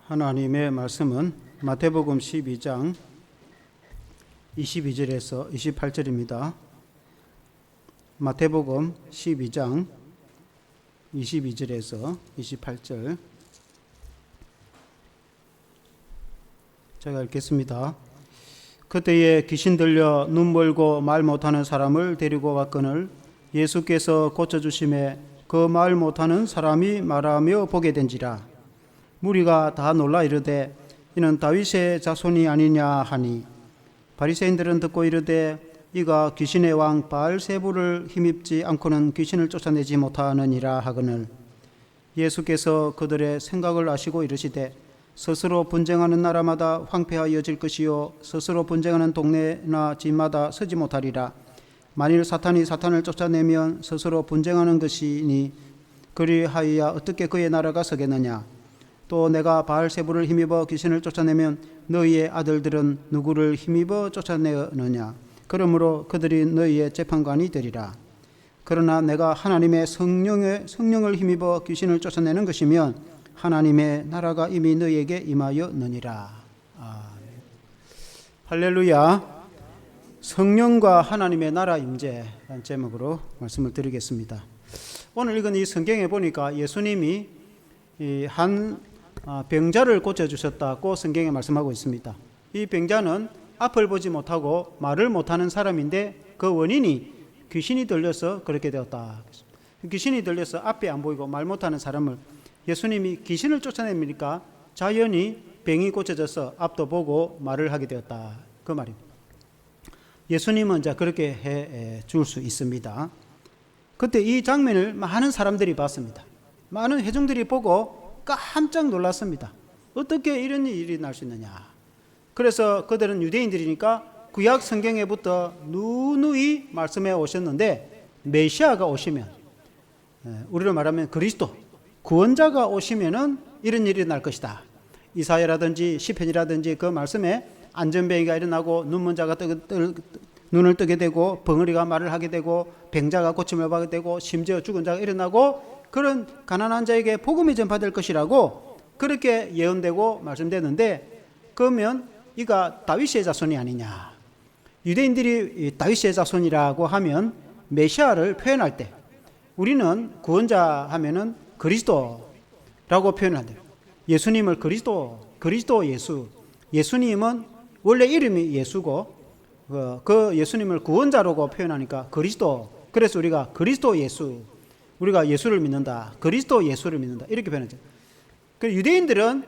하나님의 말씀은 마태복음 12장 22절에서 28절입니다. 마태복음 12장 22절에서 28절 제가 읽겠습니다. 그때에 귀신 들려 눈 멀고 말 못하는 사람을 데리고 왔거늘 예수께서 고쳐주심에 그 말 못하는 사람이 말하며 보게 된지라. 무리가 다 놀라 이르되 이는 다윗의 자손이 아니냐 하니 바리새인들은 듣고 이르되 이가 귀신의 왕 바알세불을 힘입지 않고는 귀신을 쫓아내지 못하느니라 하거늘 예수께서 그들의 생각을 아시고 이르시되 스스로 분쟁하는 나라마다 황폐하여질 것이요 스스로 분쟁하는 동네나 집마다 서지 못하리라. 만일 사탄이 사탄을 쫓아내면 스스로 분쟁하는 것이니 그리하여야 어떻게 그의 나라가 서겠느냐. 또 내가 바알세불을 힘입어 귀신을 쫓아내면 너희의 아들들은 누구를 힘입어 쫓아내느냐. 그러므로 그들이 너희의 재판관이 되리라. 그러나 내가 하나님의 성령을 힘입어 귀신을 쫓아내는 것이면 하나님의 나라가 이미 너희에게 임하였느니라. 할렐루야. 성령과 하나님의 나라 임재라는 제목으로 말씀을 드리겠습니다. 오늘 읽은 이 성경에 보니까 예수님이 한 병자를 고쳐주셨다고 성경에 말씀하고 있습니다. 이 병자는 앞을 보지 못하고 말을 못하는 사람인데 그 원인이 귀신이 들려서 그렇게 되었다. 귀신이 들려서 앞이 안 보이고 말 못하는 사람을 예수님이 귀신을 쫓아냅니까? 자연히 병이 고쳐져서 앞도 보고 말을 하게 되었다. 그 말입니다. 예수님은 이제 그렇게 해 줄 수 있습니다. 그때 이 장면을 많은 사람들이 봤습니다. 많은 회중들이 보고 깜짝 놀랐습니다. 어떻게 이런 일이 날 수 있느냐. 그래서 그들은 유대인들이니까 구약 성경에부터 누누이 말씀해 오셨는데 메시아가 오시면, 우리로 말하면 그리스도 구원자가 오시면은 이런 일이 날 것이다. 이사야라든지 시편이라든지 그 말씀에 안전병이가 일어나고 눈먼 자가 눈을 뜨게 되고 벙어리가 말을 하게 되고 병자가 고침을 받게 되고 심지어 죽은 자가 일어나고 그런 가난한 자에게 복음이 전파될 것이라고 그렇게 예언되고 말씀되는데, 그러면 이가 다윗의 자손이 아니냐. 유대인들이 다윗의 자손이라고 하면 메시아를 표현할 때 우리는 구원자 하면은 그리스도라고 표현한대요. 예수님을 그리스도 예수. 예수님은 원래 이름이 예수고 그 예수님을 구원자라고 표현하니까 그리스도. 그래서 우리가 그리스도 예수, 우리가 예수를 믿는다, 그리스도 예수를 믿는다 이렇게 표현하죠. 그 유대인들은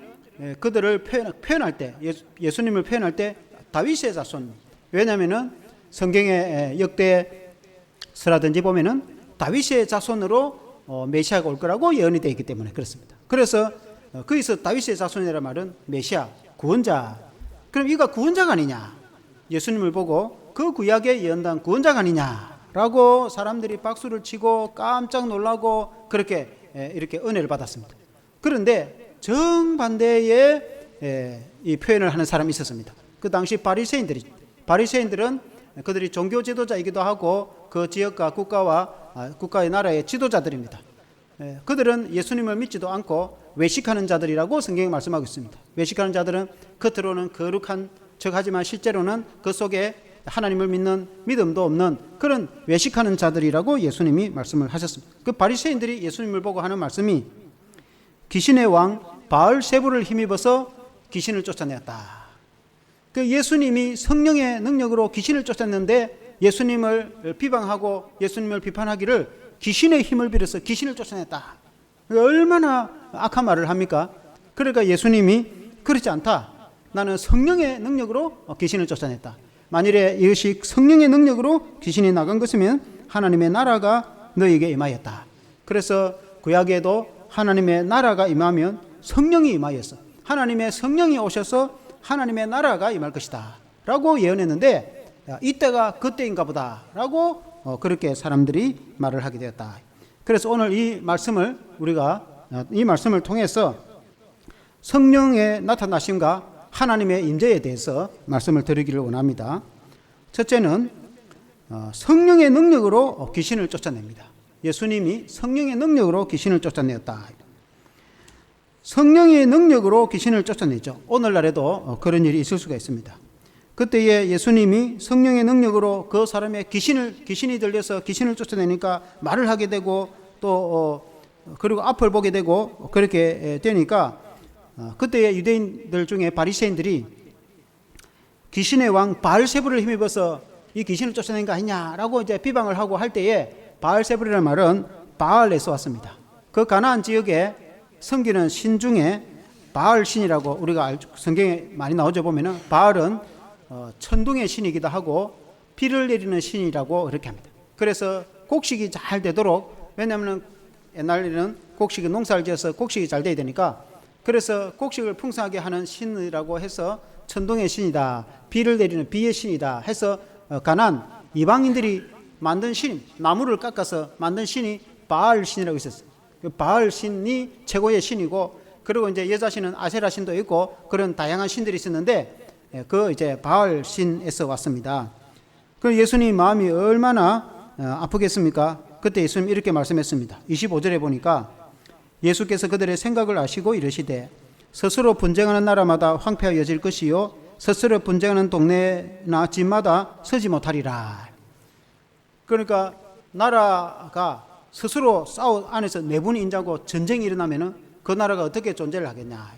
그들을 표현할 때 예수님을 표현할 때 다윗의 자손. 왜냐하면은 성경의 역대서라든지 보면은 다윗의 자손으로 메시아가 올 거라고 예언이 되어 있기 때문에 그렇습니다. 그래서 거기서 다윗의 자손이라는 말은 메시아, 구원자. 그럼 이가 구원자가 아니냐. 예수님을 보고 그 구약의 예언단 구원자가 아니냐라고 사람들이 박수를 치고 깜짝 놀라고 그렇게 이렇게 은혜를 받았습니다. 그런데 정반대의 이 표현을 하는 사람이 있었습니다. 그 당시 바리새인들은 그들이 종교 지도자이기도 하고 그 지역과 국가의 나라의 지도자들입니다. 그들은 예수님을 믿지도 않고 외식하는 자들이라고 성경이 말씀하고 있습니다. 외식하는 자들은 겉으로는 거룩한 척하지만 실제로는 그 속에 하나님을 믿는 믿음도 없는 그런 외식하는 자들이라고 예수님이 말씀을 하셨습니다. 그 바리새인들이 예수님을 보고 하는 말씀이 귀신의 왕 바알세불을 힘입어서 귀신을 쫓아내었다. 그 예수님이 성령의 능력으로 귀신을 쫓았는데 예수님을 비방하고 예수님을 비판하기를 귀신의 힘을 빌어서 귀신을 쫓아냈다. 얼마나 악한 말을 합니까? 그러니까 예수님이 그렇지 않다. 나는 성령의 능력으로 귀신을 쫓아냈다. 만일에 이것이 성령의 능력으로 귀신이 나간 것이면 하나님의 나라가 너에게 임하였다. 그래서 구약에도 하나님의 나라가 임하면 성령이 임하였어. 하나님의 성령이 오셔서 하나님의 나라가 임할 것이다 라고 예언했는데 이때가 그때인가 보다 라고 그렇게 사람들이 말을 하게 되었다. 그래서 오늘 이 말씀을 통해서 성령의 나타나심과 하나님의 임재에 대해서 말씀을 드리기를 원합니다. 첫째는 성령의 능력으로 귀신을 쫓아냅니다. 예수님이 성령의 능력으로 귀신을 쫓아내었다. 성령의 능력으로 귀신을 쫓아내죠. 오늘날에도 그런 일이 있을 수가 있습니다. 그때에 예수님이 성령의 능력으로 그 사람의 귀신이 들려서 귀신을 쫓아내니까 말을 하게 되고 또 그리고 앞을 보게 되고 그렇게 되니까 그때의 유대인들 중에 바리새인들이 귀신의 왕 바알세불을 힘입어서 이 귀신을 쫓아낸 거 아니냐라고 이제 비방을 하고 할 때에 바알세불이라는 말은 바알에서 왔습니다. 그 가나안 지역에 섬기는 신 중에 바알 신이라고 우리가 성경에 많이 나오죠. 보면은 바알은 천둥의 신이기도 하고 비를 내리는 신이라고 그렇게 합니다. 그래서 곡식이 잘 되도록, 왜냐하면 옛날에는 곡식이 농사를 지어서 곡식이 잘 돼야 되니까, 그래서 곡식을 풍성하게 하는 신이라고 해서 천둥의 신이다, 비를 내리는 비의 신이다 해서 가나안 이방인들이 만든 신, 나무를 깎아서 만든 신이 바알 신이라고 있었어요. 바알 신이 최고의 신이고, 그리고 이제 여자 신은 아세라 신도 있고 그런 다양한 신들이 있었는데 그 이제 바알 신에서 왔습니다. 그 예수님 마음이 얼마나 아프겠습니까? 그때 예수님 이렇게 말씀했습니다. 25절에 보니까 예수께서 그들의 생각을 아시고 이르시되 스스로 분쟁하는 나라마다 황폐하여질 것이요 스스로 분쟁하는 동네나 집마다 서지 못하리라. 그러니까 나라가 스스로 싸우 안에서 내분이 인자고 전쟁이 일어나면은 그 나라가 어떻게 존재를 하겠냐.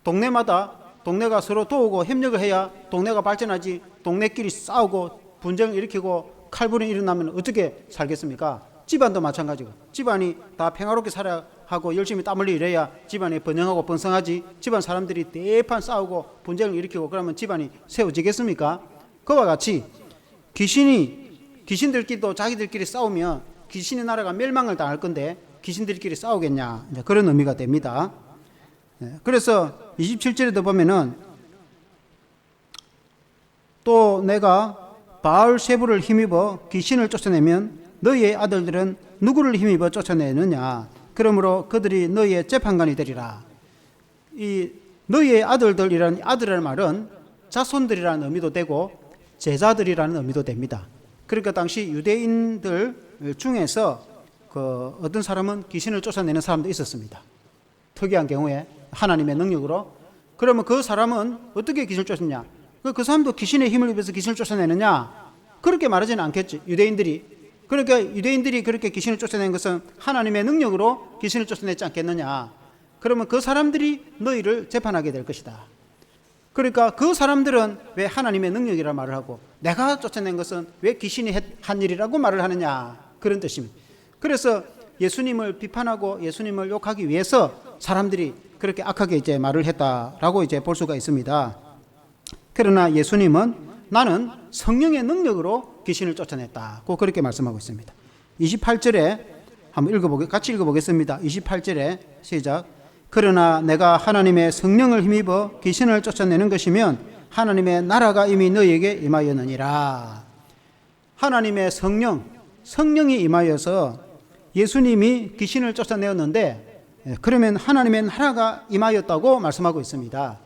동네가 서로 도우고 협력을 해야 동네가 발전하지, 동네끼리 싸우고 분쟁을 일으키고 칼불이 일어나면 어떻게 살겠습니까? 집안도 마찬가지고, 집안이 다 평화롭게 살아야 하고 열심히 땀 흘려 일해야 집안이 번영하고 번성하지, 집안 사람들이 대판 싸우고 분쟁을 일으키고 그러면 집안이 세워지겠습니까? 그와 같이 귀신들끼리도 자기들끼리 싸우면 귀신의 나라가 멸망을 당할 건데 귀신들끼리 싸우겠냐, 이제 그런 의미가 됩니다. 그래서 27절에도 보면은 또 내가 바알세불을 힘입어 귀신을 쫓아내면 너희의 아들들은 누구를 힘입어 쫓아내느냐? 그러므로 그들이 너희의 재판관이 되리라. 이 너희의 아들들이라는 아들이라는 말은 자손들이라는 의미도 되고 제자들이라는 의미도 됩니다. 그러니까 당시 유대인들 중에서 그 어떤 사람은 귀신을 쫓아내는 사람도 있었습니다. 특이한 경우에 하나님의 능력으로. 그러면 그 사람은 어떻게 귀신을 쫓았냐? 그 사람도 귀신의 힘을 입어서 귀신을 쫓아내느냐? 그렇게 말하지는 않겠지, 유대인들이. 그러니까 유대인들이 그렇게 귀신을 쫓아낸 것은 하나님의 능력으로 귀신을 쫓아냈지 않겠느냐? 그러면 그 사람들이 너희를 재판하게 될 것이다. 그러니까 그 사람들은 왜 하나님의 능력이라 말을 하고 내가 쫓아낸 것은 왜 귀신이 한 일이라고 말을 하느냐, 그런 뜻입니다. 그래서 예수님을 비판하고 예수님을 욕하기 위해서 사람들이 그렇게 악하게 이제 말을 했다라고 이제 볼 수가 있습니다. 그러나 예수님은 나는 성령의 능력으로 귀신을 쫓아냈다고 그렇게 말씀하고 있습니다. 28절에 한번 같이 읽어보겠습니다. 28절에 시작. 그러나 내가 하나님의 성령을 힘입어 귀신을 쫓아내는 것이면 하나님의 나라가 이미 너희에게 임하였느니라. 하나님의 성령이 임하여서 예수님이 귀신을 쫓아내었는데, 그러면 하나님의 나라가 임하였다고 말씀하고 있습니다.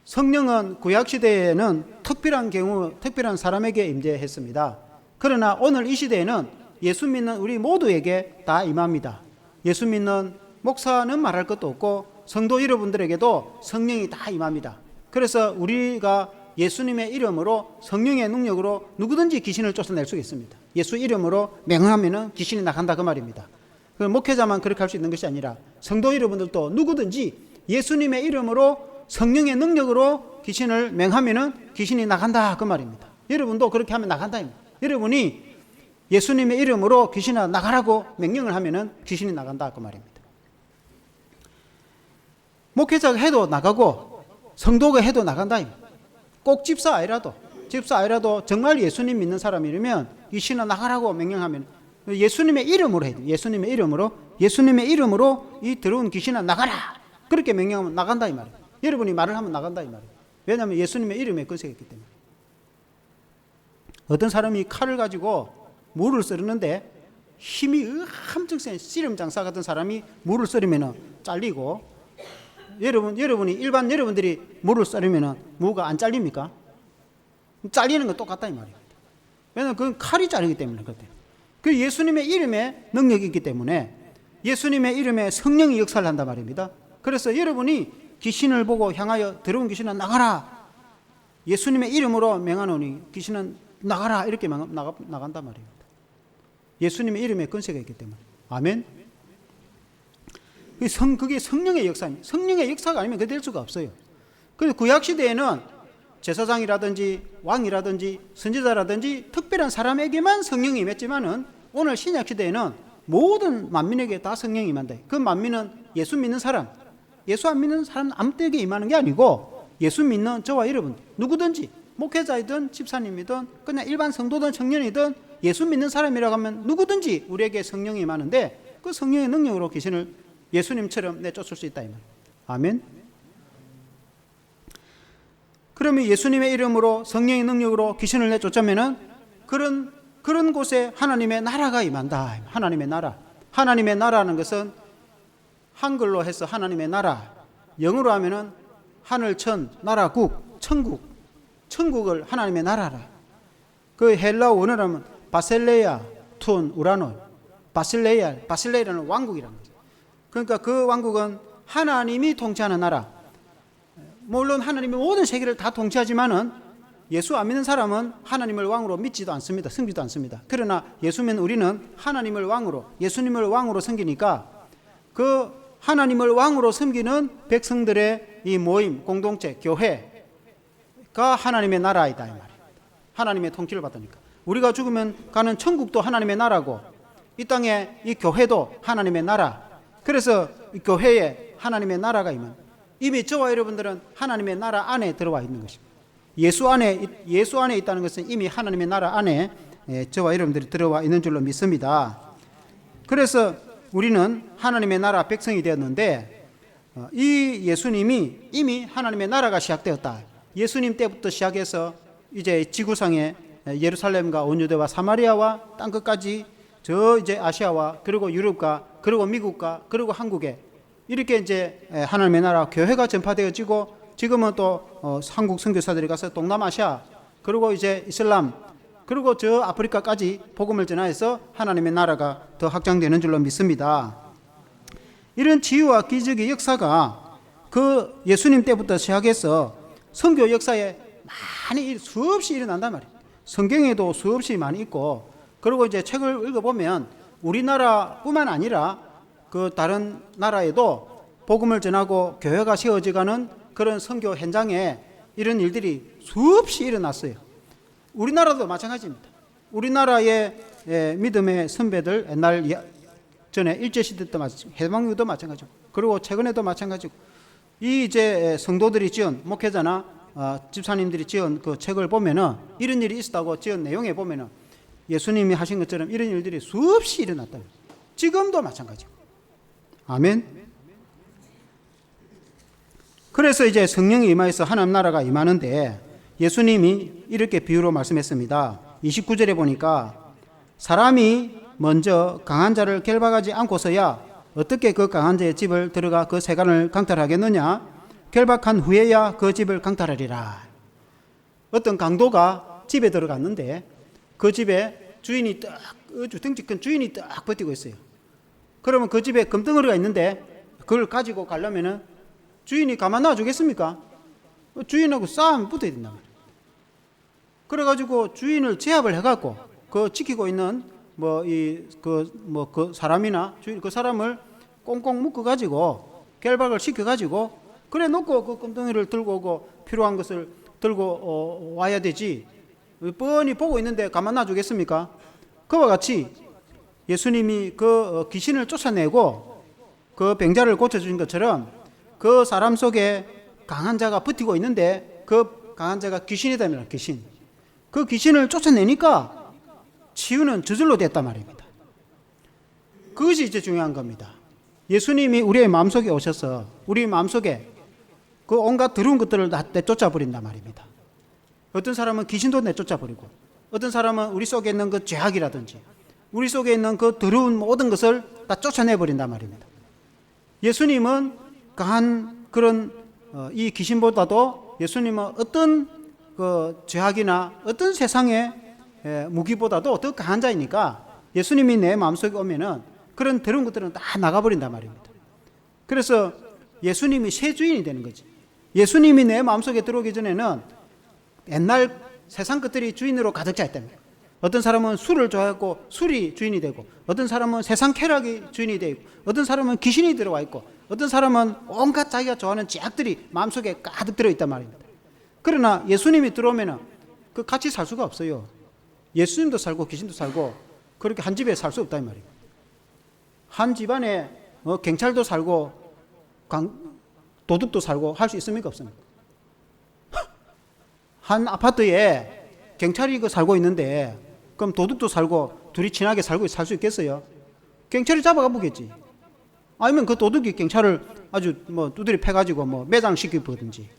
성령은 구약시대에는 특별한 경우 특별한 사람에게 임재했습니다. 그러나 오늘 이 시대에는 예수 믿는 우리 모두에게 다 임합니다. 예수 믿는 목사는 말할 것도 없고 성도 여러분들에게도 성령이 다 임합니다. 그래서 우리가 예수님의 이름으로 성령의 능력으로 누구든지 귀신을 쫓아낼 수 있습니다. 예수 이름으로 명하면 귀신이 나간다, 그 말입니다. 목회자만 그렇게 할 수 있는 것이 아니라 성도 여러분들도 누구든지 예수님의 이름으로 성령의 능력으로 귀신을 맹하면 귀신이 나간다, 그 말입니다. 여러분도 그렇게 하면 나간다. 여러분이 예수님의 이름으로 귀신아 나가라고 명령을 하면 귀신이 나간다, 그 말입니다. 목회자가 해도 나가고 성도가 해도 나간다. 꼭 집사 아니라도 정말 예수님 믿는 사람이라면 귀신아 나가라고 명령하면 예수님의 이름으로 해야 돼요. 예수님의 이름으로 이 들어온 귀신아 나가라, 그렇게 명령하면 나간다 이 말이에요. 여러분이 말을 하면 나간다 이 말이에요. 왜냐하면 예수님의 이름에 건세가 있기 때문에. 어떤 사람이 칼을 가지고 물을 썰었는데 힘이 엄청 센 씨름 장사 같은 사람이 물을 썰으면 잘리고, 여러분이 일반 여러분들이 물을 썰으면 무가 안 잘립니까? 잘리는 건 똑같다 이 말이에요. 왜냐하면 그건 칼이 자르기 때문에. 그 예수님의 이름에 능력이 있기 때문에 예수님의 이름에 성령이 역사를 한단 말입니다. 그래서 여러분이 귀신을 보고 향하여 더러운 귀신은 나가라, 예수님의 이름으로 명하노니 귀신은 나가라, 이렇게 나간단 말입니다. 예수님의 이름에 권세가 있기 때문에. 아멘. 그게 성령의 역사입니다. 성령의 역사가 아니면 그게 될 수가 없어요. 그래서 구약시대에는 제사장이라든지 왕이라든지 선지자라든지 특별한 사람에게만 성령이 임했지만은 오늘 신약시대에는 모든 만민에게 다 성령이 임한다. 그 만민은 예수 믿는 사람, 예수 안 믿는 사람 아무때에게 임하는 게 아니고 예수 믿는 저와 여러분 누구든지, 목회자이든 집사님이든 그냥 일반 성도든 청년이든 예수 믿는 사람이라고 하면 누구든지 우리에게 성령이 임하는데, 그 성령의 능력으로 귀신을 예수님처럼 내쫓을 수 있다 이 말. 아멘. 그러면 예수님의 이름으로 성령의 능력으로 귀신을 내쫓자면은 그런 곳에 하나님의 나라가 임한다. 하나님의 나라. 하나님의 나라는 것은 한글로 해서 하나님의 나라, 영어로 하면은 하늘천, 나라국, 천국. 천국을 하나님의 나라라. 그 헬라어 원어로 하면 바셀레야 툰 우라노, 바실레이라는 왕국이라는 거죠. 그러니까 그 왕국은 하나님이 통치하는 나라. 물론 하나님이 모든 세계를 다 통치하지만은 예수 안 믿는 사람은 하나님을 왕으로 믿지도 않습니다. 섬기지도 않습니다. 그러나 예수 믿는 우리는 하나님을 왕으로, 예수님을 왕으로 섬기니까 그 하나님을 왕으로 섬기는 백성들의 이 모임, 공동체, 교회가 하나님의 나라이다 이 말이에요. 하나님의 통치를 받으니까. 우리가 죽으면 가는 천국도 하나님의 나라고, 이 땅에 이 교회도 하나님의 나라. 그래서 이 교회에 하나님의 나라가 임한, 이미 저와 여러분들은 하나님의 나라 안에 들어와 있는 것입니다. 예수 안에 있다는 것은 이미 하나님의 나라 안에 저와 여러분들이 들어와 있는 줄로 믿습니다. 그래서 우리는 하나님의 나라 백성이 되었는데, 이 예수님이 이미 하나님의 나라가 시작되었다. 예수님 때부터 시작해서 이제 지구상에 예루살렘과 온 유대와 사마리아와 땅끝까지 저 이제 아시아와 그리고 유럽과 그리고 미국과 그리고 한국에 이렇게 이제 하나님의 나라 교회가 전파되어지고, 지금은 또 한국 선교사들이 가서 동남아시아 그리고 이제 이슬람 그리고 저 아프리카까지 복음을 전하여서 하나님의 나라가 더 확장되는 줄로 믿습니다. 이런 치유와 기적의 역사가 그 예수님 때부터 시작해서 선교 역사에 많이 수없이 일어난단 말이에요. 성경에도 수없이 많이 있고, 그리고 이제 책을 읽어보면 우리나라뿐만 아니라 그 다른 나라에도 복음을 전하고 교회가 세워져가는 그런 선교 현장에 이런 일들이 수없이 일어났어요. 우리나라도 마찬가지입니다. 우리나라의 믿음의 선배들, 옛날 전에 일제시대 때도 마찬가지고, 해방유도 마찬가지고, 그리고 최근에도 마찬가지고, 이 이제 성도들이 지은, 목회자나 집사님들이 지은 그 책을 보면은 이런 일이 있었다고 지은 내용에 보면은 예수님이 하신 것처럼 이런 일들이 수없이 일어났다. 지금도 마찬가지고. 아멘. 그래서 이제 성령이 임하여서 하나님 나라가 임하는데, 예수님이 이렇게 비유로 말씀했습니다. 29절에 보니까 사람이 먼저 강한 자를 결박하지 않고서야 어떻게 그 강한 자의 집을 들어가 그 세간을 강탈하겠느냐? 결박한 후에야 그 집을 강탈하리라. 어떤 강도가 집에 들어갔는데 그 집에 주인이 딱, 등치 큰 주인이 딱 버티고 있어요. 그러면 그 집에 금덩어리가 있는데 그걸 가지고 가려면은 주인이 가만 놔주겠습니까? 주인하고 싸움 붙어야 된다. 그래가지고 주인을 제압을 해갖고 그 지키고 있는 그 사람이나 주인, 그 사람을 꽁꽁 묶어가지고 결박을 시켜가지고 그래 놓고 그 금덩이를 들고 오고 필요한 것을 들고 와야 되지. 뻔히 보고 있는데 가만 놔주겠습니까? 그와 같이 예수님이 그 귀신을 쫓아내고 그 병자를 고쳐주신 것처럼 그 사람 속에 강한 자가 버티고 있는데 그 강한 자가 귀신이다면 귀신. 그 귀신을 쫓아내니까 치유는 저절로 됐단 말입니다. 그것이 이제 중요한 겁니다. 예수님이 우리의 마음속에 오셔서 우리 마음속에 그 온갖 더러운 것들을 다 내쫓아버린단 말입니다. 어떤 사람은 귀신도 내쫓아버리고, 어떤 사람은 우리 속에 있는 그 죄악이라든지 우리 속에 있는 그 더러운 모든 것을 다 쫓아내버린단 말입니다. 예수님은 강한 그런 이 귀신보다도 예수님은 어떤 그 죄악이나 어떤 세상의 무기보다도 더 강한 자이니까 예수님이 내 마음속에 오면은 그런 더러운 것들은 다 나가버린단 말입니다. 그래서 예수님이 새 주인이 되는 거지. 예수님이 내 마음속에 들어오기 전에는 옛날 세상 것들이 주인으로 가득 차 있다는 거예요. 어떤 사람은 술을 좋아했고 술이 주인이 되고, 어떤 사람은 세상 쾌락이 주인이 되고, 어떤 사람은 귀신이 들어와 있고, 어떤 사람은 온갖 자기가 좋아하는 죄악들이 마음속에 가득 들어있단 말입니다. 그러나 예수님이 들어오면 그 같이 살 수가 없어요. 예수님도 살고 귀신도 살고 그렇게 한 집에 살 수 없다 이 말입니다. 한 집안에 경찰도 살고 도둑도 살고 할 수 있습니까? 없습니까? 한 아파트에 경찰이 살고 있는데 그럼 도둑도 살고 둘이 친하게 살고 살 수 있겠어요? 경찰이 잡아가 보겠지. 아니면 그 도둑이 경찰을 아주 두드려 패가지고 매장시키든지.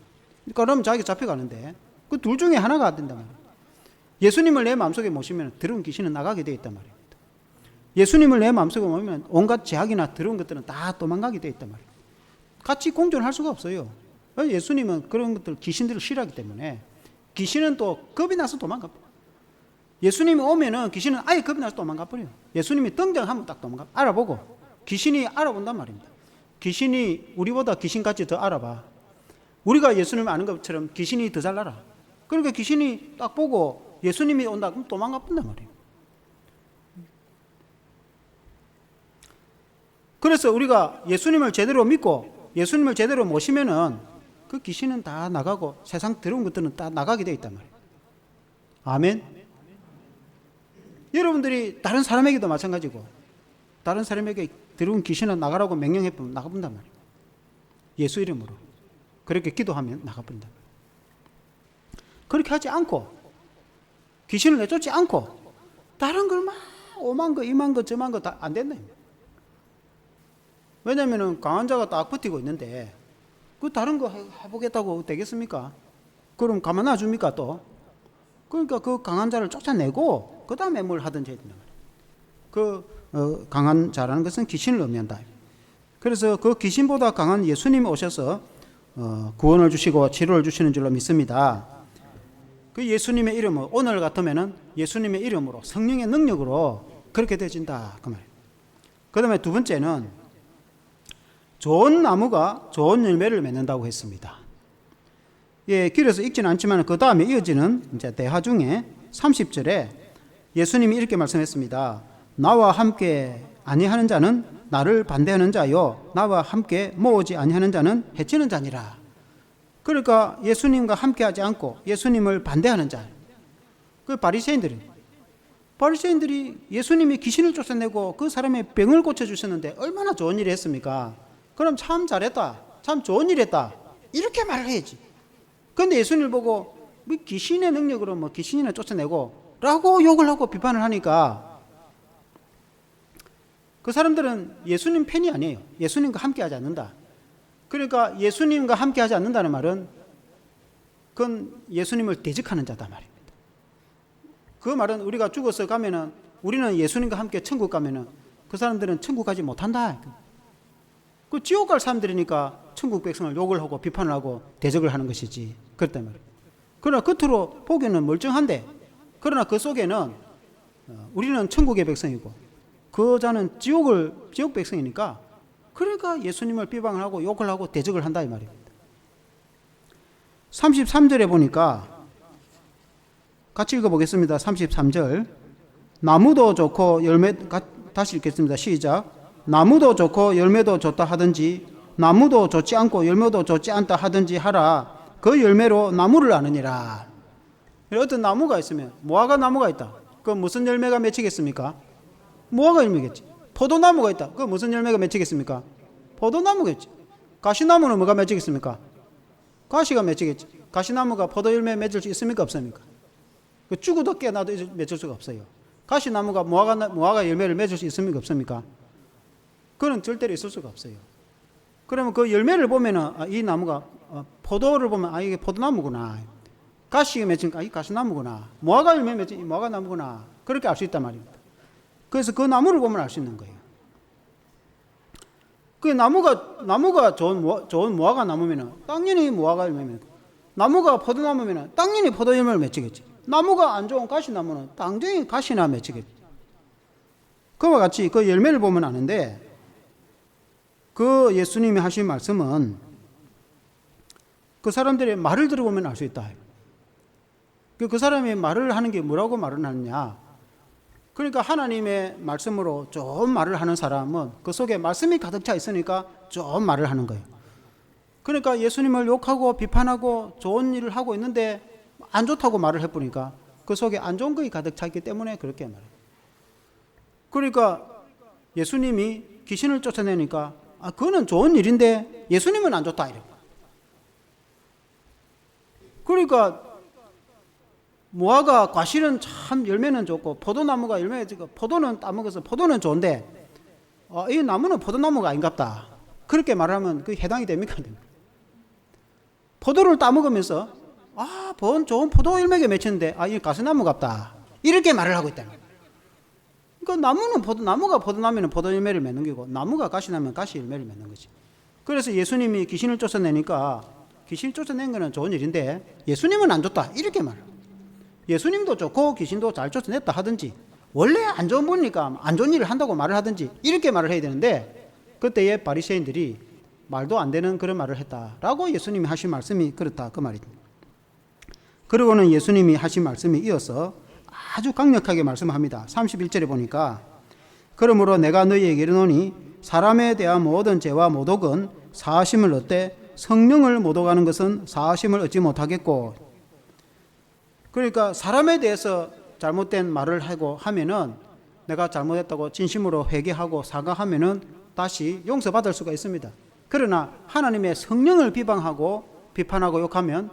그럼 자기가 잡혀가는데 그 둘 중에 하나가 안 된단 말이에요. 예수님을 내 마음속에 모시면 더러운 귀신은 나가게 되어 있단 말입니다. 예수님을 내 마음속에 모시면 온갖 죄악이나 더러운 것들은 다 도망가게 되어 있단 말이에요. 같이 공존할 수가 없어요. 예수님은 그런 것들, 귀신들을 싫어하기 때문에 귀신은 또 겁이 나서 도망가 버려요. 예수님이 오면은 귀신은 아예 겁이 나서 도망가 버려요. 예수님이 등장하면 딱 도망가, 알아보고 귀신이 알아본단 말입니다. 귀신이 우리보다 귀신같이 더 알아봐. 우리가 예수님을 아는 것처럼 귀신이 더 잘 알아. 그러니까 귀신이 딱 보고 예수님이 온다 그럼 도망가 본단 말이에요. 그래서 우리가 예수님을 제대로 믿고 예수님을 제대로 모시면은 그 귀신은 다 나가고 세상 더러운 것들은 다 나가게 되어 있단 말이에요. 아멘. 여러분들이 다른 사람에게도 마찬가지고 다른 사람에게 더러운 귀신은 나가라고 명령해 보면 나가본단 말이에요. 예수 이름으로 그렇게 기도하면 나가본단 말이에요. 그렇게 하지 않고 귀신을 내쫓지 않고 다른 걸 막 오만 거 이만 거 저만 거 다 안 된다. 왜냐하면 강한 자가 딱 버티고 있는데 그 다른 거 해보겠다고 되겠습니까? 그럼 가만 놔줍니까 또? 그러니까 그 강한 자를 쫓아내고 그 다음에 뭘 하든지 해야 된다. 그 강한 자라는 것은 귀신을 의미한다. 그래서 그 귀신보다 강한 예수님이 오셔서 구원을 주시고 치료를 주시는 줄로 믿습니다. 그 예수님의 이름은 오늘 같으면은 예수님의 이름으로 성령의 능력으로 그렇게 되진다 그 말이에요. 그 다음에 두 번째는 좋은 나무가 좋은 열매를 맺는다고 했습니다. 예, 길어서 읽지는 않지만 그 다음에 이어지는 이제 대화 중에 30절에 예수님이 이렇게 말씀했습니다. 나와 함께 아니하는 자는 나를 반대하는 자요, 나와 함께 모으지 아니하는 자는 해치는 자니라. 그러니까 예수님과 함께하지 않고 예수님을 반대하는 자, 그 바리새인들이 예수님이 귀신을 쫓아내고 그 사람의 병을 고쳐주셨는데 얼마나 좋은 일을 했습니까? 그럼 참 잘했다, 참 좋은 일 했다 이렇게 말을 해야지. 그런데 예수님을 보고 귀신의 능력으로 귀신이나 쫓아내고 라고 욕을 하고 비판을 하니까 그 사람들은 예수님 팬이 아니에요. 예수님과 함께하지 않는다. 그러니까 예수님과 함께하지 않는다는 말은 그건 예수님을 대적하는 자다 말입니다. 그 말은 우리가 죽어서 가면은 우리는 예수님과 함께 천국 가면은 그 사람들은 천국 가지 못한다. 그 지옥 갈 사람들이니까 천국 백성을 욕을 하고 비판을 하고 대적을 하는 것이지. 그렇단 말이에요. 그러나 겉으로 보기에는 멀쩡한데 그러나 그 속에는 우리는 천국의 백성이고 그 자는 지옥 백성이니까 그러니까 예수님을 비방을 하고 욕을 하고 대적을 한다 이 말입니다. 33절에 보니까 같이 읽어보겠습니다. 33절 나무도 좋고 다시 읽겠습니다. 시작. 나무도 좋고 열매도 좋다 하든지 나무도 좋지 않고 열매도 좋지 않다 하든지 하라. 그 열매로 나무를 아느니라. 어떤 나무가 있으면 무화과 나무가 있다. 그 무슨 열매가 맺히겠습니까? 무화과 열매겠지. 포도나무가 있다. 그 무슨 열매가 맺히겠습니까? 포도나무겠지. 가시나무는 뭐가 맺히겠습니까? 가시가 맺히겠지. 가시나무가 포도 열매 맺을 수 있습니까? 없습니까? 그 죽어도 깨나도 맺을 수가 없어요. 가시나무가 무화과 열매를 맺을 수 있습니까? 없습니까? 그건 절대로 있을 수가 없어요. 그러면 그 열매를 보면은 이 나무가 포도를 보면 이게 포도나무구나. 가시가 맺으니까 이 가시나무구나. 무화과 열매 맺으니까 무화과 나무구나. 그렇게 알 수 있단 말입니다. 그래서 그 나무를 보면 알 수 있는 거예요. 그 나무가 좋은 무화과 나무면은 당연히 무화과 열매면, 나무가 포도나무면은 당연히 포도 열매를 맺히겠지. 나무가 안 좋은 가시나무는 당연히 가시나 맺히겠지. 그와 같이 그 열매를 보면 아는데, 그 예수님이 하신 말씀은 그 사람들의 말을 들어보면 알 수 있다. 그 사람이 말을 하는 게 뭐라고 말을 하느냐. 그러니까 하나님의 말씀으로 좋은 말을 하는 사람은 그 속에 말씀이 가득 차 있으니까 좋은 말을 하는 거예요. 그러니까 예수님을 욕하고 비판하고 좋은 일을 하고 있는데 안 좋다고 말을 해보니까 그 속에 안 좋은 것이 가득 차 있기 때문에 그렇게 말해요. 그러니까 예수님이 귀신을 쫓아내니까 그거는 좋은 일인데 예수님은 안 좋다 이래요. 그러니까 무화과 과실은 참 열매는 좋고 포도나무가 열매가 좋고 포도는 따먹어서 포도는 좋은데 이 나무는 포도나무가 아닌갑다. 그렇게 말하면 그게 해당이 됩니까? 포도를 따먹으면서 좋은 포도 열매가 맺혔는데 이 가시나무 같다. 이렇게 말을 하고 있다는 거예요. 그러니까 나무가 포도나무는 포도 열매를 맺는 거고 나무가 가시나면 가시 열매를 맺는 거지. 그래서 예수님이 귀신을 쫓아내니까 귀신을 쫓아낸 거는 좋은 일인데 예수님은 안 좋다. 이렇게 말해요. 예수님도 좋고 귀신도 잘 쫓아냈다 하든지 원래 안 좋은 분이니까 안 좋은 일을 한다고 말을 하든지 이렇게 말을 해야 되는데 그때의 바리새인들이 말도 안 되는 그런 말을 했다라고 예수님이 하신 말씀이 그렇다 그 말이죠. 그리고는 예수님이 하신 말씀이 이어서 아주 강력하게 말씀합니다. 31절에 보니까 그러므로 내가 너희에게 이르노니 사람에 대한 모든 죄와 모독은 사하심을 얻되 성령을 모독하는 것은 사하심을 얻지 못하겠고. 그러니까 사람에 대해서 잘못된 말을 하고 하면은 내가 잘못했다고 진심으로 회개하고 사과하면은 다시 용서받을 수가 있습니다. 그러나 하나님의 성령을 비방하고 비판하고 욕하면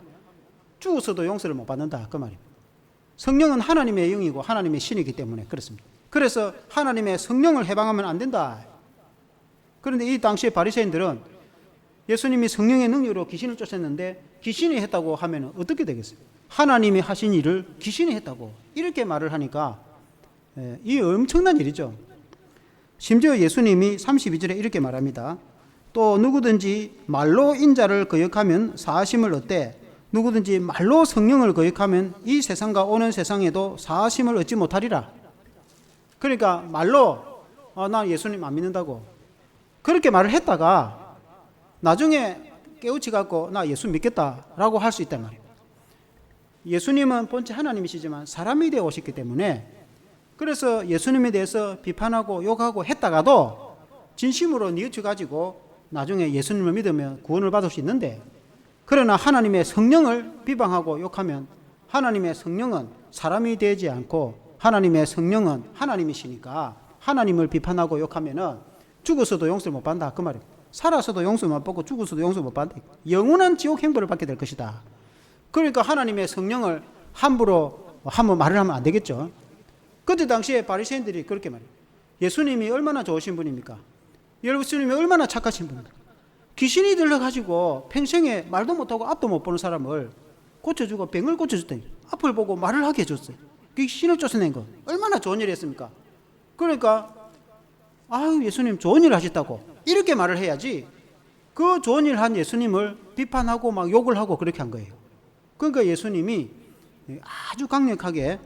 죽어서도 용서를 못 받는다 그 말입니다. 성령은 하나님의 영이고 하나님의 신이기 때문에 그렇습니다. 그래서 하나님의 성령을 해방하면 안 된다. 그런데 이 당시에 바리새인들은 예수님이 성령의 능력으로 귀신을 쫓았는데 귀신이 했다고 하면 어떻게 되겠어요? 하나님이 하신 일을 귀신이 했다고 이렇게 말을 하니까 이 엄청난 일이죠. 심지어 예수님이 32절에 이렇게 말합니다. 또 누구든지 말로 인자를 거역하면 사하심을 얻되 누구든지 말로 성령을 거역하면 이 세상과 오는 세상에도 사하심을 얻지 못하리라. 그러니까 말로 난 예수님 안 믿는다고 그렇게 말을 했다가 나중에 깨우치 갖고 나 예수 믿겠다라고 할 수 있단 말이에요. 예수님은 본체 하나님이시지만 사람이 되어 오셨기 때문에 그래서 예수님에 대해서 비판하고 욕하고 했다가도 진심으로 뉘우쳐 가지고 나중에 예수님을 믿으면 구원을 받을 수 있는데, 그러나 하나님의 성령을 비방하고 욕하면 하나님의 성령은 사람이 되지 않고 하나님의 성령은 하나님이시니까 하나님을 비판하고 욕하면은 죽어서도 용서를 못 받는다 그 말이에요. 살아서도 용서 못 받고 죽어서도 용서 못 받는다. 영원한 지옥 행보를 받게 될 것이다. 그러니까 하나님의 성령을 함부로 한번 말을 하면 안 되겠죠. 그때 당시에 바리새인들이 그렇게 말해요. 예수님이 얼마나 좋으신 분입니까? 예수님이 얼마나 착하신 분입니까? 귀신이 들려가지고 평생에 말도 못하고 앞도 못 보는 사람을 고쳐주고 병을 고쳐줬더니 앞을 보고 말을 하게 해줬어요. 귀신을 쫓아낸 거 얼마나 좋은 일을 했습니까? 그러니까 예수님 좋은 일을 하셨다고 이렇게 말을 해야지 그 좋은 일 한 예수님을 비판하고 막 욕을 하고 그렇게 한 거예요. 그러니까 예수님이 아주 강력하게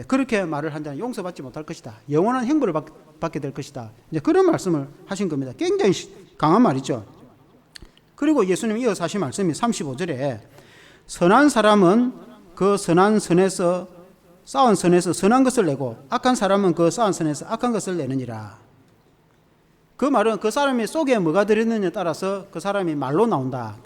그렇게 말을 한다면 용서받지 못할 것이다. 영원한 형벌을 받게 될 것이다. 이제 그런 말씀을 하신 겁니다. 굉장히 강한 말이죠. 그리고 예수님이 이어서 하신 말씀이 35절에 선한 사람은 그 선한 선에서 쌓은 선에서 선한 것을 내고 악한 사람은 그 쌓은 선에서 악한 것을 내느니라. 그 말은 그 사람이 속에 뭐가 들었느냐에 따라서 그 사람이 말로 나온다.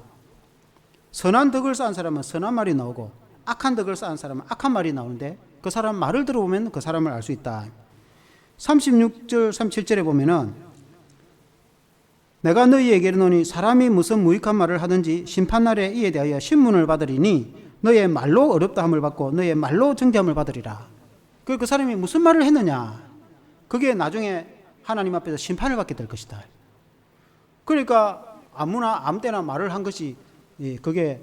선한 덕을 쌓은 사람은 선한 말이 나오고 악한 덕을 쌓은 사람은 악한 말이 나오는데 그 사람 말을 들어보면 그 사람을 알 수 있다. 36절 37절에 보면은 내가 너희에게 이르노니 사람이 무슨 무익한 말을 하든지 심판날에 이에 대하여 신문을 받으리니 너의 말로 어렵다 함을 받고 너의 말로 정죄함을 받으리라. 그 사람이 무슨 말을 했느냐, 그게 나중에 하나님 앞에서 심판을 받게 될 것이다. 그러니까 아무나 아무 때나 말을 한 것이 그게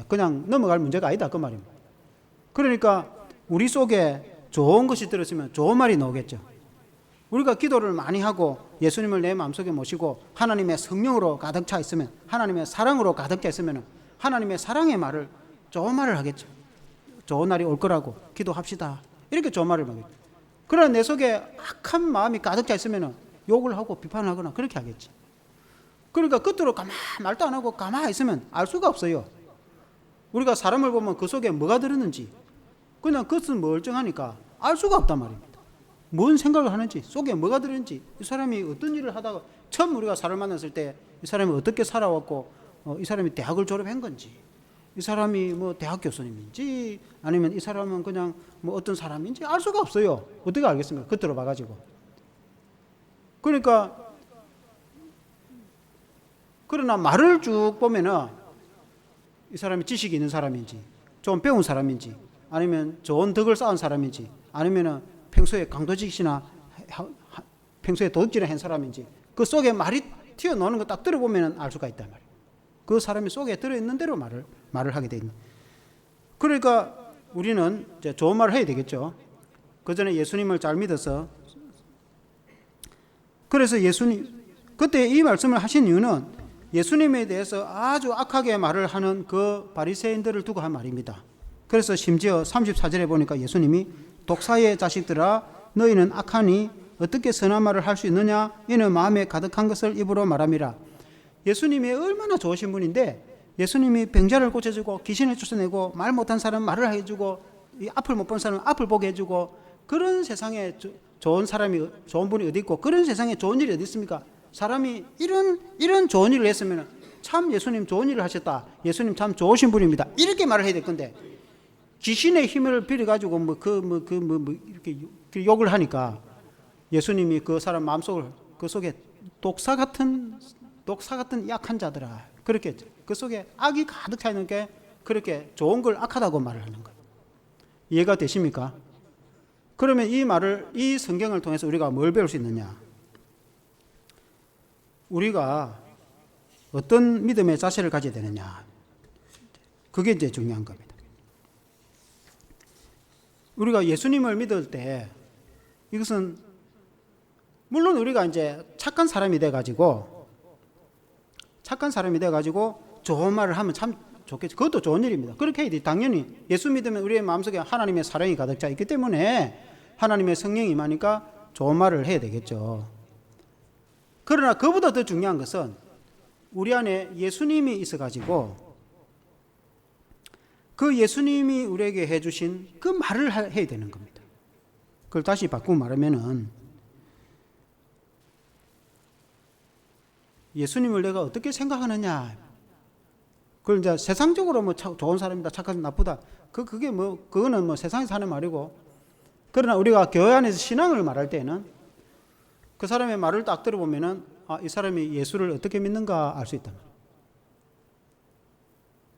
그냥 넘어갈 문제가 아니다 그 말입니다. 그러니까 우리 속에 좋은 것이 들었으면 좋은 말이 나오겠죠. 우리가 기도를 많이 하고 예수님을 내 마음속에 모시고 하나님의 성령으로 가득 차 있으면, 하나님의 사랑으로 가득 차 있으면 하나님의 사랑의 말을, 좋은 말을 하겠죠. 좋은 날이 올 거라고 기도합시다. 이렇게 좋은 말을 하겠죠. 그러나 내 속에 악한 마음이 가득 차 있으면 욕을 하고 비판하거나 그렇게 하겠지. 그러니까 겉으로 말도 안 하고 가만히 있으면 알 수가 없어요. 우리가 사람을 보면 그 속에 뭐가 들었는지 그냥 겉은 멀쩡하니까 알 수가 없단 말입니다. 뭔 생각을 하는지, 속에 뭐가 들었는지, 이 사람이 어떤 일을 하다가 처음 우리가 사람을 만났을 때 이 사람이 어떻게 살아왔고, 이 사람이 대학을 졸업한 건지, 이 사람이 뭐 대학 교수님인지, 아니면 이 사람은 그냥 뭐 어떤 사람인지 알 수가 없어요. 어떻게 알겠습니까? 겉으로 봐가지고. 그러니까 그러나 말을 쭉 보면은 이 사람이 지식이 있는 사람인지, 좀 배운 사람인지, 아니면 좋은 덕을 쌓은 사람인지, 아니면은 평소에 강도직이나 평소에 도둑질을 한 사람인지, 그 속에 말이 튀어나오는 거 딱 들어보면 알 수가 있단 말이에요. 그 사람이 속에 들어있는 대로 말을 하게 되는. 그러니까 우리는 이제 좋은 말을 해야 되겠죠. 그 전에 예수님을 잘 믿어서, 그래서 그때 이 말씀을 하신 이유는 예수님에 대해서 아주 악하게 말을 하는 그 바리새인들을 두고 한 말입니다. 그래서 심지어 34절에 보니까 예수님이 독사의 자식들아 너희는 악하니 어떻게 선한 말을 할 수 있느냐 이는 마음에 가득한 것을 입으로 말함이라. 예수님이 얼마나 좋으신 분인데 예수님이 병자를 고쳐주고 귀신을 쫓아내고 말 못한 사람 말을 해주고 이 앞을 못 본 사람 앞을 보게 해주고 그런 세상에 좋은 사람이 좋은 분이 어디 있고 그런 세상에 좋은 일이 어디 있습니까? 사람이 이런 좋은 일을 했으면 참 예수님 좋은 일을 하셨다. 예수님 참 좋으신 분입니다. 이렇게 말을 해야 될 건데 귀신의 힘을 빌어가지고 이렇게 욕을 하니까 예수님이 그 사람 마음속을 그 속에 독사 같은 약한 자들아 그렇게 그 속에 악이 가득 차 있는 게 그렇게 좋은 걸 악하다고 말을 하는 거예요. 이해가 되십니까? 그러면 이 성경을 통해서 우리가 뭘 배울 수 있느냐? 우리가 어떤 믿음의 자세를 가져야 되느냐? 그게 이제 중요한 겁니다. 우리가 예수님을 믿을 때 이것은 물론 우리가 이제 착한 사람이 돼가지고 좋은 말을 하면 참 좋겠죠. 그것도 좋은 일입니다. 그렇게 해야 돼. 당연히 예수 믿으면 우리의 마음속에 하나님의 사랑이 가득 차 있기 때문에 하나님의 성령이 임하니까 좋은 말을 해야 되겠죠. 그러나 그보다 더 중요한 것은 우리 안에 예수님이 있어가지고 그 예수님이 우리에게 해주신 그 말을 해야 되는 겁니다. 그걸 다시 바꾸고 말하면은 예수님을 내가 어떻게 생각하느냐. 그걸 이제 세상적으로 뭐 좋은 사람이다, 착하다, 나쁘다. 그거는 뭐 세상에서 하는 말이고. 그러나 우리가 교회 안에서 신앙을 말할 때는 그 사람의 말을 딱 들어보면은 이 사람이 예수를 어떻게 믿는가 알 수 있다.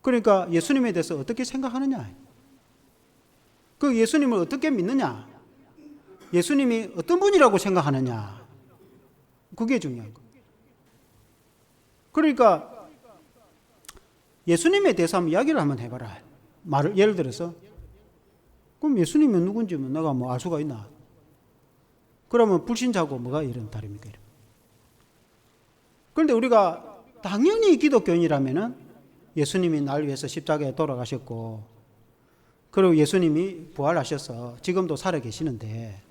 그러니까 예수님에 대해서 어떻게 생각하느냐. 그 예수님을 어떻게 믿느냐. 예수님이 어떤 분이라고 생각하느냐. 그게 중요한 거예요. 그러니까 예수님에 대해서 한번 이야기를 한번 해봐라. 예를 들어서 그럼 예수님이 누군지 내가 뭐 알 수가 있나? 그러면 불신자고 뭐가 이런 다릅니까? 그런데 우리가 당연히 기독교인이라면은 예수님이 날 위해서 십자가에 돌아가셨고 그리고 예수님이 부활하셔서 지금도 살아 계시는데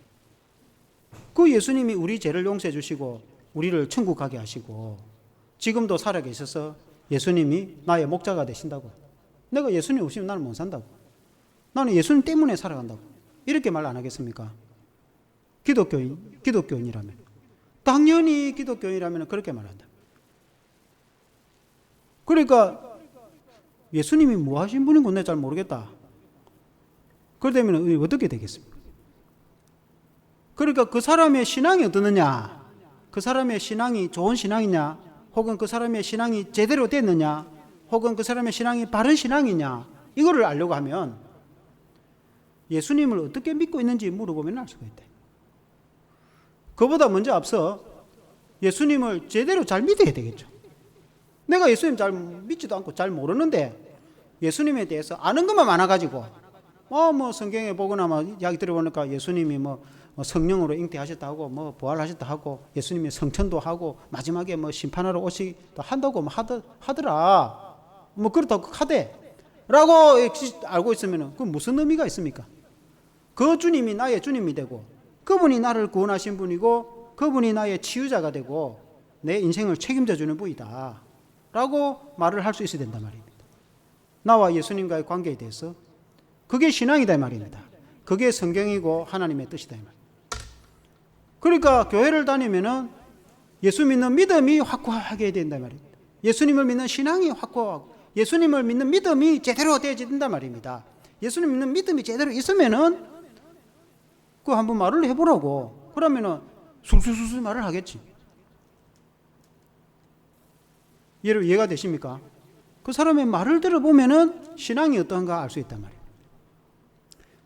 그 예수님이 우리 죄를 용서해 주시고 우리를 천국 가게 하시고 지금도 살아 계셔서 예수님이 나의 목자가 되신다고. 내가 예수님 없이는 나는 못 산다고. 나는 예수님 때문에 살아간다고. 이렇게 말 안 하겠습니까? 기독교인이라면. 당연히 기독교인이라면 그렇게 말한다. 그러니까 예수님이 뭐 하신 분인고 내가 잘 모르겠다. 그러면 어떻게 되겠습니까? 그러니까 그 사람의 신앙이 어떠느냐? 그 사람의 신앙이 좋은 신앙이냐? 혹은 그 사람의 신앙이 제대로 됐느냐? 혹은 그 사람의 신앙이 바른 신앙이냐? 이거를 알려고 하면 예수님을 어떻게 믿고 있는지 물어보면 알 수가 있다. 그보다 먼저 앞서 예수님을 제대로 잘 믿어야 되겠죠. 내가 예수님 잘 믿지도 않고 잘 모르는데 예수님에 대해서 아는 것만 많아가지고 뭐 성경에 보거나 뭐 이야기 들어보니까 예수님이 뭐 성령으로 잉태하셨다 하고 뭐 부활하셨다 하고 예수님이 성천도 하고 마지막에 뭐 심판하러 오시다 한다고 뭐 하더라. 뭐 그렇다고 하대라고 알고 있으면은 그 무슨 의미가 있습니까? 그 주님이 나의 주님이 되고 그분이 나를 구원하신 분이고 그분이 나의 치유자가 되고 내 인생을 책임져 주는 분이다 라고 말을 할 수 있어야 된단 말입니다. 나와 예수님과의 관계에 대해서 그게 신앙이다 이 말입니다. 그게 성경이고 하나님의 뜻이다 이 말입니다. 그러니까 교회를 다니면은 예수 믿는 믿음이 확고하게 된단 말입니다. 예수님을 믿는 신앙이 확고하고 예수님을 믿는 믿음이 제대로 되어진단 말입니다. 예수님 믿는 믿음이 제대로 있으면은 그 한번 말을 해보라고. 그러면은 술술술술 말을 하겠지. 이해가 되십니까? 그 사람의 말을 들어보면은 신앙이 어떤가 알 수 있단 말이에요.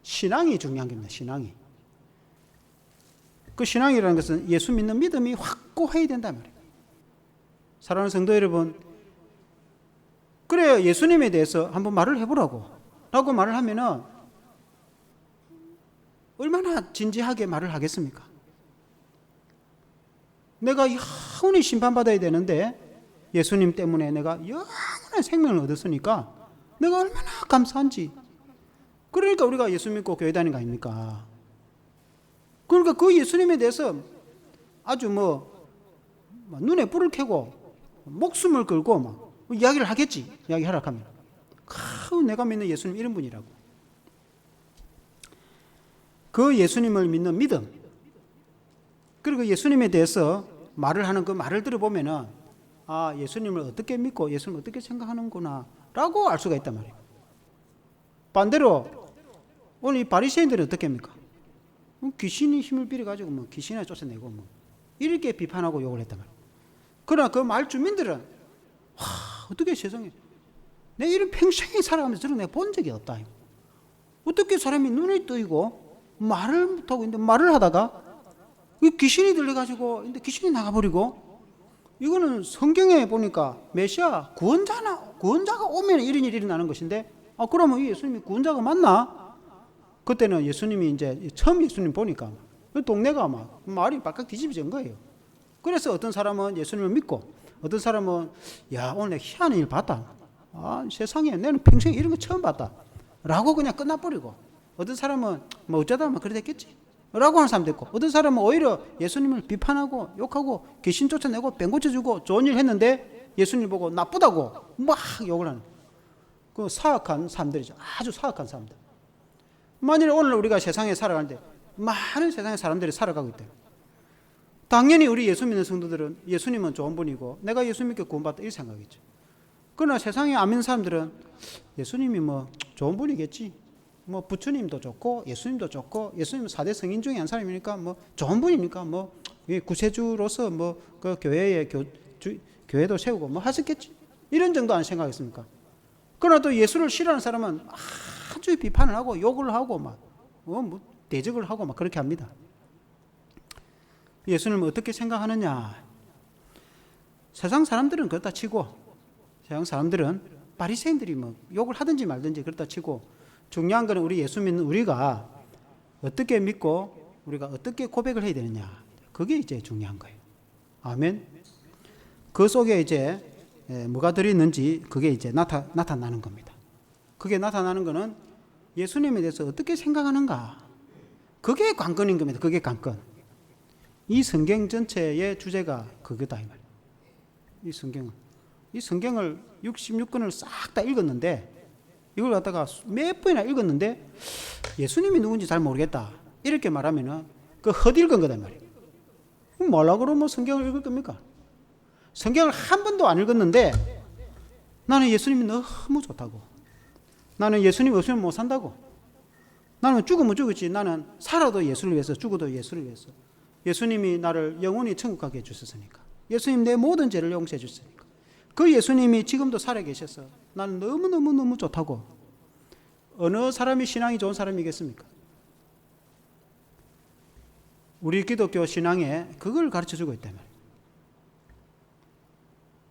신앙이 중요한 겁니다. 신앙이. 그 신앙이라는 것은 예수 믿는 믿음이 확고해야 된단 말이에요. 사랑하는 성도 여러분, 그래야 예수님에 대해서 한번 말을 해보라고 라고 말을 하면은 얼마나 진지하게 말을 하겠습니까? 내가 영원히 심판받아야 되는데 예수님 때문에 내가 영원한 생명을 얻었으니까 내가 얼마나 감사한지. 그러니까 우리가 예수 믿고 교회 다니는 거 아닙니까? 그러니까 그 예수님에 대해서 아주 눈에 불을 켜고 목숨을 걸고 막 이야기를 하겠지. 이야기하라 하면 내가 믿는 예수님 이런 분이라고. 그 예수님을 믿는 믿음, 그리고 예수님에 대해서 말을 하는 그 말을 들어보면은 아, 예수님을 어떻게 믿고 예수님을 어떻게 생각하는구나 라고 알 수가 있단 말이에요. 반대로 오늘 이 바리새인들은 어떻게 합니까? 귀신이 힘을 빌어가지고 귀신을 쫓아내고 이렇게 비판하고 욕을 했단 말이에요. 그러나 그 마을 주민들은 어떻게 세상에 내 이런 평생에 살아가면서 저런 내가 본 적이 없다. 어떻게 사람이 눈이 뜨이고 말을 못하고 있는데 말을 하다가 귀신이 들려가지고 근데 귀신이 나가버리고, 이거는 성경에 보니까 메시아 구원자가 오면 이런 일이 일어나는 것인데 그러면 이 예수님이 구원자가 맞나? 그때는 예수님이 이제 처음 예수님 보니까 동네가 막 말이 발칵 뒤집어진 거예요. 그래서 어떤 사람은 예수님을 믿고 어떤 사람은 야, 오늘 내가 희한한 일 봤다. 세상에 내는 평생에 이런 거 처음 봤다 라고 그냥 끝나버리고, 어떤 사람은 어쩌다 그래 됐겠지 라고 하는 사람도 있고, 어떤 사람은 오히려 예수님을 비판하고 욕하고 귀신 쫓아내고 뺑 고쳐주고 좋은 일 했는데 예수님 보고 나쁘다고 막 욕을 하는 그 사악한 사람들이죠. 아주 사악한 사람들. 만일에 오늘 우리가 세상에 살아가는데 많은 세상의 사람들이 살아가고 있대요. 당연히 우리 예수 믿는 성도들은 예수님은 좋은 분이고 내가 예수 믿게 구원받다 이 생각이죠. 그러나 세상에 안 믿는 사람들은 예수님이 좋은 분이겠지, 부처님도 좋고 예수님도 좋고 예수님은 4대 성인 중에 한 사람이니까 좋은 분이니까 구세주로서 그 교회도 세우고 하셨겠지, 이런 정도 안 생각했습니까? 그러나 또 예수를 싫어하는 사람은 아주 비판을 하고 욕을 하고 대적을 하고 그렇게 합니다. 예수님을 어떻게 생각하느냐? 세상 사람들은 그렇다 치고, 세상 사람들은 바리새인들이 욕을 하든지 말든지 그렇다 치고, 중요한 것은 우리 예수 믿는 우리가 어떻게 믿고 우리가 어떻게 고백을 해야 되느냐, 그게 이제 중요한 거예요. 아멘. 그 속에 이제 뭐가 들어있는지 그게 이제 나타나는 겁니다. 그게 나타나는 것은 예수님에 대해서 어떻게 생각하는가, 그게 관건인 겁니다. 그게 관건. 이 성경 전체의 주제가 그거다 이 말이에요. 이 성경을 66권을 싹 다 읽었는데, 이걸 갖다가 몇 번이나 읽었는데 예수님이 누군지 잘 모르겠다 이렇게 말하면은 그 헛읽은 거단 말이에요. 뭐라고 그러면 성경을 읽을 겁니까? 성경을 한 번도 안 읽었는데 나는 예수님이 너무 좋다고, 나는 예수님 없으면 못 산다고, 나는 죽으면 죽었지, 나는 살아도 예수를 위해서 죽어도 예수를 위해서, 예수님이 나를 영원히 천국 가게 해주셨으니까, 예수님 내 모든 죄를 용서해 주셨으니까, 그 예수님이 지금도 살아계셔서 나는 너무너무 좋다고. 어느 사람이 신앙이 좋은 사람이겠습니까? 우리 기독교 신앙에 그걸 가르쳐주고 있단 말이에요.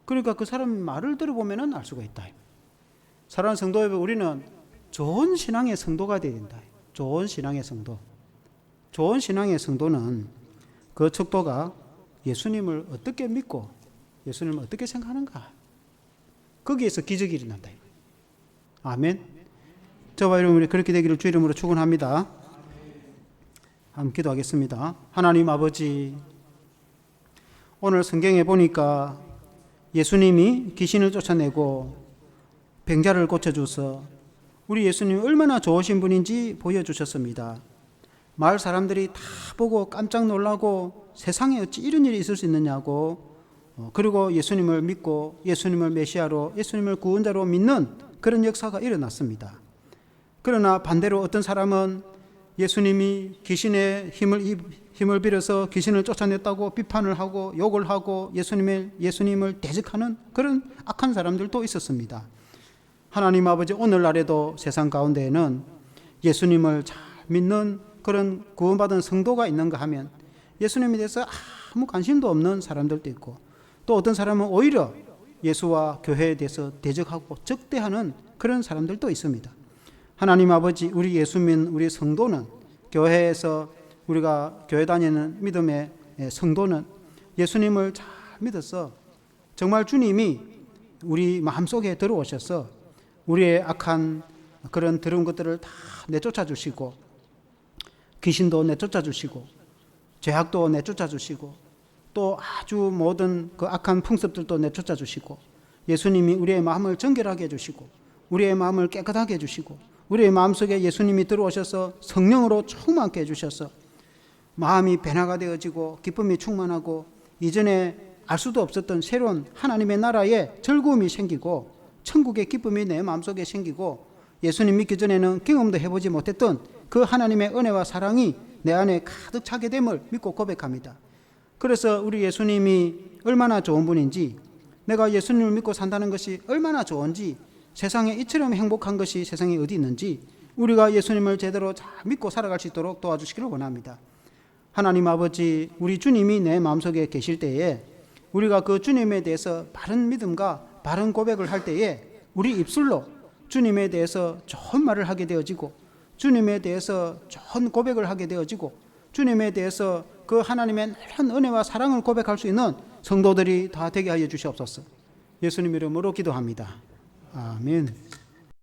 그러니까 그 사람 말을 들어보면 알 수가 있다. 사랑하는 성도 여러분, 우리는 좋은 신앙의 성도가 되어야 된다. 좋은 신앙의 성도. 좋은 신앙의 성도는 그 척도가 예수님을 어떻게 믿고 예수님을 어떻게 생각하는가, 거기에서 기적이 일어난다. 아멘. 저와 여러분이 그렇게 되기를 주 이름으로 축원합니다. 한번 기도하겠습니다. 하나님 아버지, 오늘 성경에 보니까 예수님이 귀신을 쫓아내고 병자를 고쳐줘서 우리 예수님이 얼마나 좋으신 분인지 보여주셨습니다. 마을 사람들이 다 보고 깜짝 놀라고 세상에 어찌 이런 일이 있을 수 있느냐고, 그리고 예수님을 믿고 예수님을 메시아로, 예수님을 구원자로 믿는 그런 역사가 일어났습니다. 그러나 반대로 어떤 사람은 예수님이 귀신의 힘을 빌어서 귀신을 쫓아냈다고 비판을 하고 욕을 하고 예수님을 대적하는 그런 악한 사람들도 있었습니다. 하나님 아버지, 오늘날에도 세상 가운데에는 예수님을 잘 믿는 그런 구원받은 성도가 있는가 하면 예수님에 대해서 아무 관심도 없는 사람들도 있고, 또 어떤 사람은 오히려 예수와 교회에 대해서 대적하고 적대하는 그런 사람들도 있습니다. 하나님 아버지, 우리 예수민 우리 성도는, 교회에서 우리가 교회 다니는 믿음의 성도는 예수님을 잘 믿어서 정말 주님이 우리 마음속에 들어오셔서 우리의 악한 그런 더러운 것들을 다 내쫓아 주시고, 귀신도 내쫓아 주시고, 죄악도 내쫓아 주시고, 또 아주 모든 그 악한 풍습들도 내쫓아 주시고, 예수님이 우리의 마음을 정결하게 해주시고, 우리의 마음을 깨끗하게 해주시고, 우리의 마음속에 예수님이 들어오셔서 성령으로 충만케 해주셔서 마음이 변화가 되어지고 기쁨이 충만하고 이전에 알 수도 없었던 새로운 하나님의 나라에 즐거움이 생기고 천국의 기쁨이 내 마음속에 생기고, 예수님 믿기 전에는 경험도 해보지 못했던 그 하나님의 은혜와 사랑이 내 안에 가득 차게 됨을 믿고 고백합니다. 그래서 우리 예수님이 얼마나 좋은 분인지, 내가 예수님을 믿고 산다는 것이 얼마나 좋은지, 세상에 이처럼 행복한 것이 세상에 어디 있는지 우리가 예수님을 제대로 잘 믿고 살아갈 수 있도록 도와주시기를 원합니다. 하나님 아버지, 우리 주님이 내 마음속에 계실 때에 우리가 그 주님에 대해서 바른 믿음과 바른 고백을 할 때에 우리 입술로 주님에 대해서 좋은 말을 하게 되어지고, 주님에 대해서 좋은 고백을 하게 되어지고, 주님에 대해서 그 하나님의 큰 은혜와 사랑을 고백할 수 있는 성도들이 다 되게 하여 주시옵소서. 예수님 이름으로 기도합니다. 아멘.